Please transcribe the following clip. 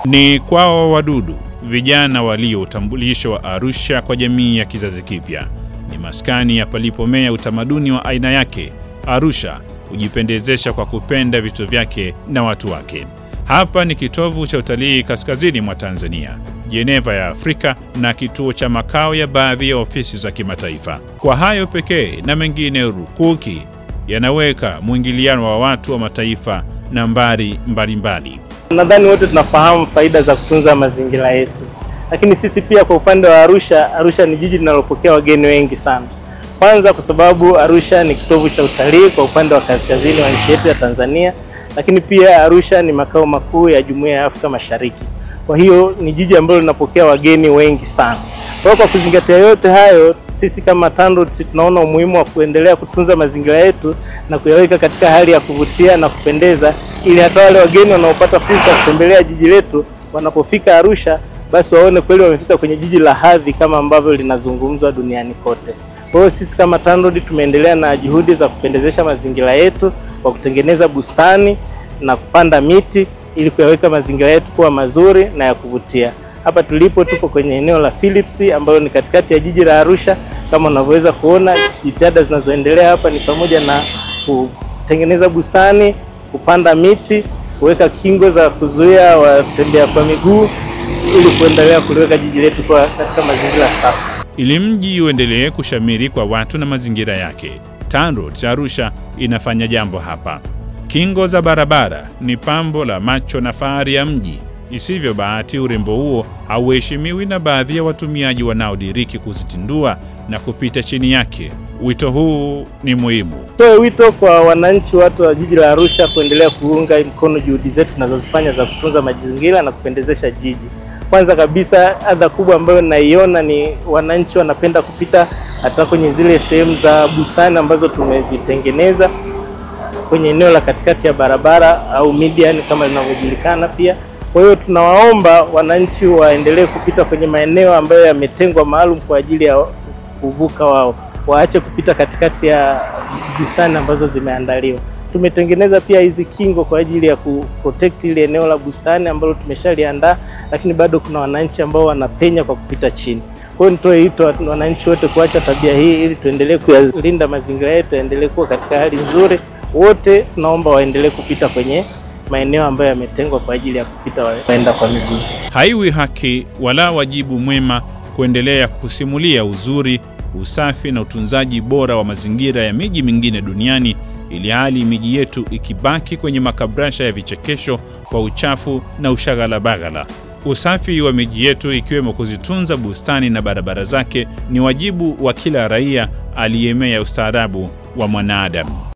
Ni kwao wadudu, vijana walio utambulisho wa Arusha kwa jamii ya kizazi kipya. Ni maskani ya palipomea utamaduni wa aina yake. Arusha hujipendezesha kwa kupenda vitu vyake na watu wake. Hapa ni kitovu cha utalii kaskazini mwa Tanzania, Geneva ya Afrika, na kituo cha makao ya baadhi ya ofisi za kimataifa. Kwa hayo pekee na mengine rukuki yanaweka mwingiliano wa watu wa mataifa nambari mbalimbali. Nadhani wote tunafahamu faida za kutunza mazingira yetu. Lakini sisi pia kwa upande wa Arusha ni jiji linalopokea wageni wengi sana. Kwanza kwa sababu Arusha ni kitovu cha utalii kwa upande wa kaskazini wa nchi yetu ya Tanzania, lakini pia Arusha ni makao makuu ya Jumuiya ya Afrika Mashariki. Kwa hiyo ni jiji ambalo linapokea wageni wengi sana. Kwa kuzingatia yote hayo, sisi kama TANROADS tunaona umuhimu wa kuendelea kutunza mazingira yetu na kuyaweka katika hali ya kuvutia na kupendeza, ili hata wale wageni wanaopata fursa ya kutembelea jiji letu wanapofika Arusha, basi waone kweli wamefika kwenye jiji la hadhi kama ambavyo linazungumzwa duniani kote. Kwa hiyo sisi kama TANROADS tumeendelea na juhudi za kupendezesha mazingira yetu kwa kutengeneza bustani na kupanda miti ili kuyaweka mazingira yetu kuwa mazuri na ya kuvutia. Hapa tulipo tupo kwenye eneo la Philips ambayo ni katikati ya jiji la Arusha. Kama unavyoweza kuona, jitihada zinazoendelea hapa ni pamoja na kutengeneza bustani, kupanda miti, kuweka kingo za kuzuia watembea kwa miguu ili kuendelea kuliweka jiji letu kwa katika mazingira safi. Ili mji uendelee kushamiri kwa watu na mazingira yake, TANROADS Arusha inafanya jambo hapa. Kingo za barabara ni pambo la macho na fahari ya mji. Isivyo bahati, urembo huo hauheshimiwi na baadhi ya watumiaji wanaodiriki kuzitindua na kupita chini yake. Wito huu ni muhimu. Toe wito kwa wananchi, watu wa jiji la Arusha kuendelea kuunga mkono juhudi zetu tunazozifanya za kutunza mazingira na kupendezesha jiji. Kwanza kabisa, adha kubwa ambayo naiona ni wananchi wanapenda kupita hata kwenye zile sehemu za bustani ambazo tumezitengeneza kwenye eneo la katikati ya barabara au median kama linavyojulikana pia. Kwa hiyo tunawaomba wananchi waendelee kupita kwenye maeneo ambayo yametengwa maalum kwa ajili ya kuvuka wao. Waache kupita katikati ya bustani ambazo zimeandaliwa. Tumetengeneza pia hizi kingo kwa ajili ya kuprotect ile eneo la bustani ambalo tumeshaliandaa, lakini bado kuna wananchi ambao wanapenya kwa kupita chini. Kwa hiyo nitoe wito wananchi wote kuacha tabia hii ili tuendelee kuyalinda mazingira yetu, yaendelee kuwa katika hali nzuri. Wote tunaomba waendelee kupita kwenye maeneo ambayo yametengwa kwa ajili ya kupita waenda kwa miguu. Haiwi haki wala wajibu mwema kuendelea kusimulia uzuri, usafi na utunzaji bora wa mazingira ya miji mingine duniani, ili hali miji yetu ikibaki kwenye makabrasha ya vichekesho kwa uchafu na ushagalabagala. Usafi wa miji yetu, ikiwemo kuzitunza bustani na barabara zake, ni wajibu wa kila raia aliyemea ustaarabu wa mwanadamu.